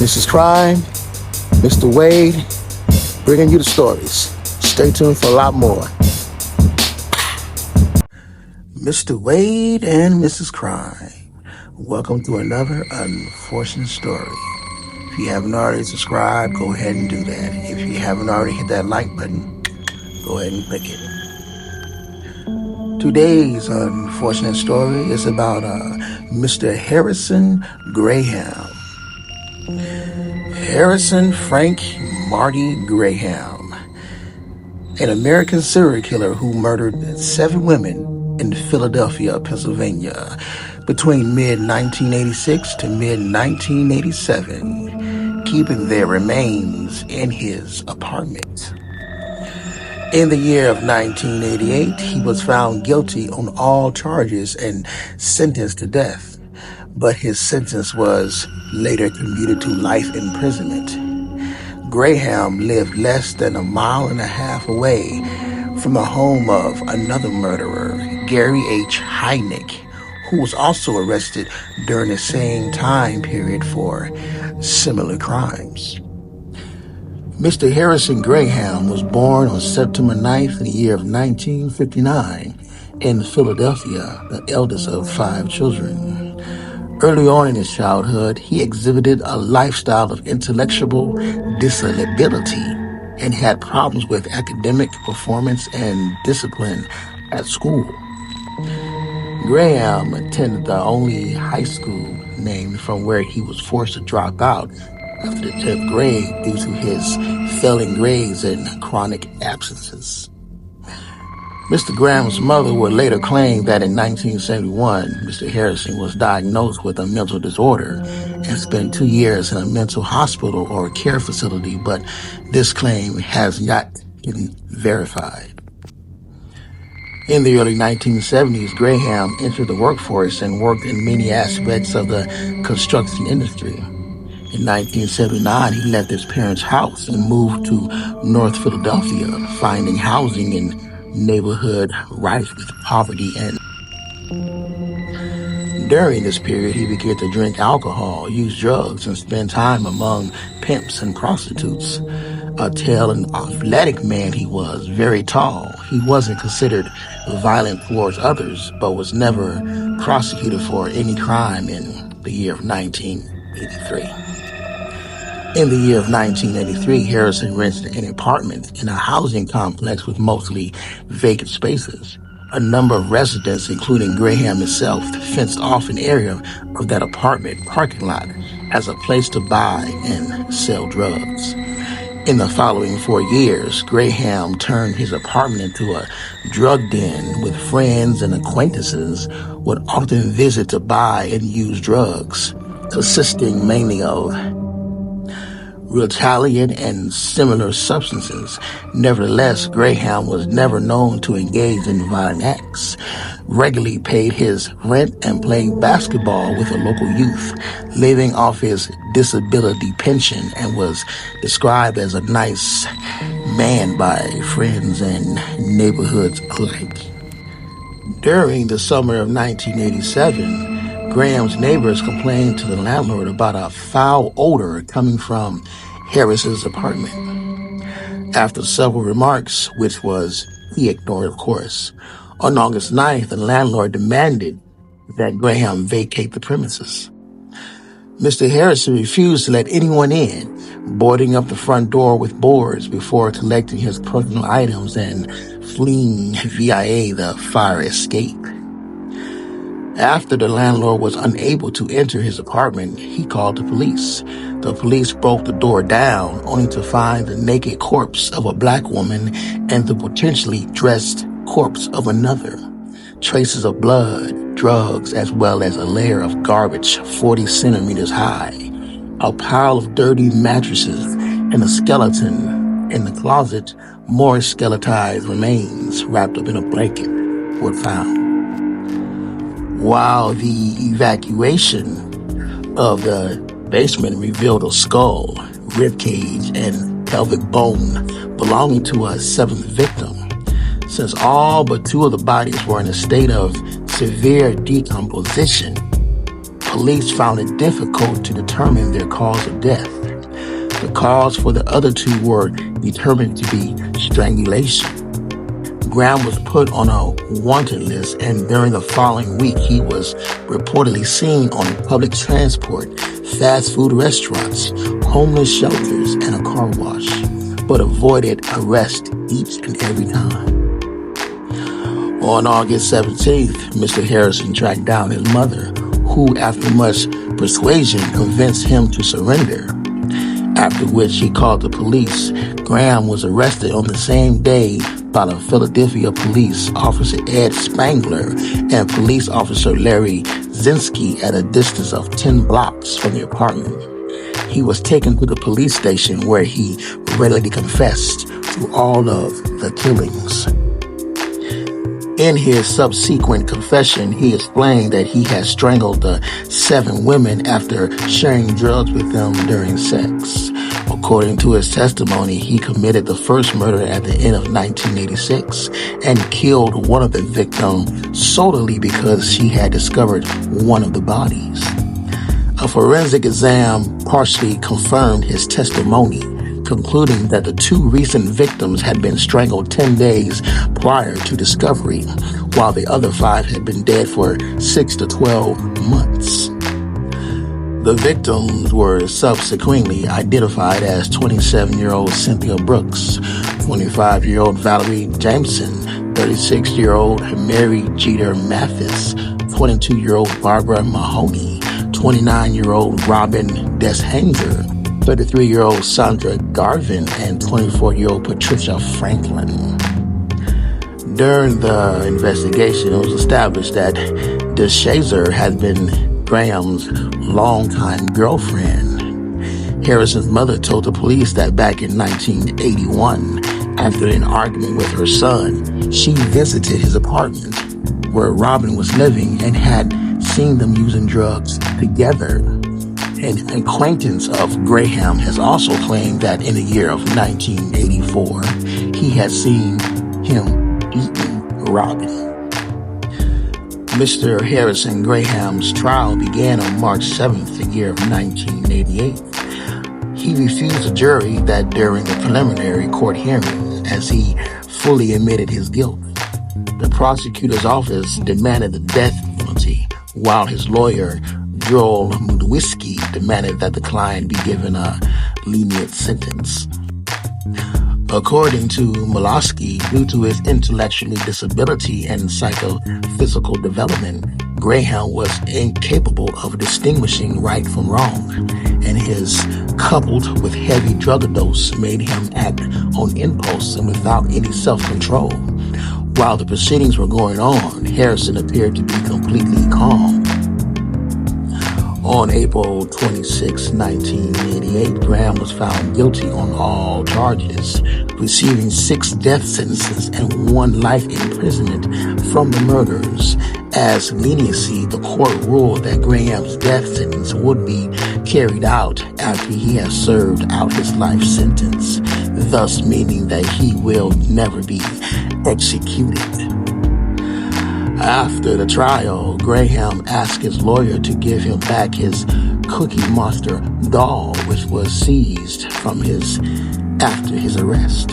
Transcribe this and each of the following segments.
Mrs. Crime, Mr. Wade, bringing you the stories. Stay tuned for a lot more. Mr. Wade and Mrs. Crime, welcome to another unfortunate story. If you haven't already subscribed, go ahead and do that. If you haven't already hit that like button, go ahead and click it. Today's unfortunate story is about Mr. Harrison Graham. Harrison Frank Marty Graham, an American serial killer who murdered 7 women in Philadelphia, Pennsylvania, between mid-1986 to mid-1987, keeping their remains in his apartment. In the year of 1988, he was found guilty on all charges and sentenced to death, but his sentence was later commuted to life imprisonment. Graham lived less than a mile and a half away from the home of another murderer, Gary H. Heinick, who was also arrested during the same time period for similar crimes. Mr. Harrison Graham was born on September 9th in the year of 1959 in Philadelphia, the eldest of 5 children. Early on in his childhood, he exhibited a lifestyle of intellectual disability and had problems with academic performance and discipline at school. Graham attended the only high school named from where he was forced to drop out after the 10th grade due to his failing grades and chronic absences. Mr. Graham's mother would later claim that in 1971, Mr. Harrison was diagnosed with a mental disorder and spent 2 years in a mental hospital or care facility, but this claim has not been verified. In the early 1970s, Graham entered the workforce and worked in many aspects of the construction industry. In 1979, he left his parents' house and moved to North Philadelphia, finding housing in neighborhood rife with poverty. And during this period, he began to drink alcohol, use drugs, and spend time among pimps and prostitutes. A tall and athletic man he was, very tall. He wasn't considered violent towards others, but was never prosecuted for any crime in the year of 1983. In the year of 1983, Harrison rented an apartment in a housing complex with mostly vacant spaces. A number of residents, including Graham himself, fenced off an area of that apartment parking lot as a place to buy and sell drugs. In the following 4 years, Graham turned his apartment into a drug den with friends and acquaintances would often visit to buy and use drugs, consisting mainly of Ritalin and similar substances. Nevertheless, Graham was never known to engage in violent acts, regularly paid his rent and played basketball with a local youth, living off his disability pension, and was described as a nice man by friends and neighborhoods alike. During the summer of 1987, Graham's neighbors complained to the landlord about a foul odor coming from Harris's apartment. After several remarks, which he ignored, of course, on August 9th, the landlord demanded that Graham vacate the premises. Mr. Harrison refused to let anyone in, boarding up the front door with boards before collecting his personal items and fleeing via the fire escape. After the landlord was unable to enter his apartment, he called the police. The police broke the door down, only to find the naked corpse of a black woman and the potentially dressed corpse of another. Traces of blood, drugs, as well as a layer of garbage 40 centimeters high, a pile of dirty mattresses, and a skeleton in the closet. More skeletized remains wrapped up in a blanket were found. While the evacuation of the basement revealed a skull, ribcage, and pelvic bone belonging to a 7th victim. Since all but 2 of the bodies were in a state of severe decomposition, police found it difficult to determine their cause of death. The cause for the other two were determined to be strangulation. Graham was put on a wanted list, and during the following week, he was reportedly seen on public transport, fast food restaurants, homeless shelters, and a car wash, but avoided arrest each and every time. On August 17th, Mr. Harrison tracked down his mother, who, after much persuasion, convinced him to surrender. After which he called the police. Graham was arrested on the same day by the Philadelphia Police Officer Ed Spangler and Police Officer Larry Zinsky at a distance of 10 blocks from the apartment. He was taken to the police station where he readily confessed to all of the killings. In his subsequent confession, he explained that he had strangled the 7 women after sharing drugs with them during sex. According to his testimony, he committed the first murder at the end of 1986 and killed one of the victims solely because she had discovered one of the bodies. A forensic exam partially confirmed his testimony, concluding that the 2 recent victims had been strangled 10 days prior to discovery, while the other 5 had been dead for 6 to 12 months. The victims were subsequently identified as 27-year-old Cynthia Brooks, 25-year-old Valerie Jameson, 36-year-old Mary Jeter Mathis, 22-year-old Barbara Mahoney, 29-year-old Robin Deshanger, 33-year-old Sandra Garvin, and 24-year-old Patricia Franklin. During the investigation, it was established that Deshazer had been Graham's longtime girlfriend. Harrison's mother told the police that back in 1981, after an argument with her son, she visited his apartment where Robin was living and had seen them using drugs together. An acquaintance of Graham has also claimed that in the year of 1984, he had seen him beating Robin. Mr. Harrison Graham's trial began on March 7th, the year of 1988. He refused the jury that during the preliminary court hearing, as he fully admitted his guilt. The prosecutor's office demanded the death penalty, while his lawyer, Joel Mudwisky, demanded that the client be given a lenient sentence. According to Molosky, due to his intellectual disability and psychophysical development, Graham was incapable of distinguishing right from wrong, and his coupled with heavy drug dose made him act on impulse and without any self-control. While the proceedings were going on, Harrison appeared to be completely calm. On April 26, 1988, Graham was found guilty on all charges, receiving 6 death sentences and 1 life imprisonment from the murders. As leniency, the court ruled that Graham's death sentence would be carried out after he has served out his life sentence, thus meaning that he will never be executed. After the trial, Graham asked his lawyer to give him back his Cookie Monster doll, which was seized from after his arrest.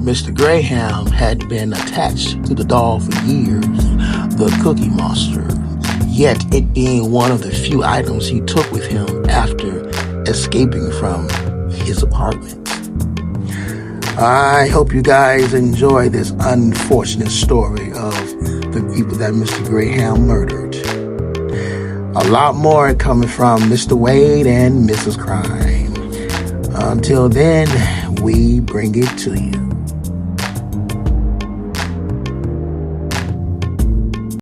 Mr. Graham had been attached to the doll for years, the Cookie Monster, yet it being one of the few items he took with him after escaping from his apartment. I hope you guys enjoy this unfortunate story of the people that Mr. Graham murdered. A lot more coming from Mr. Wade and Mrs. Crime. Until then, we bring it to you.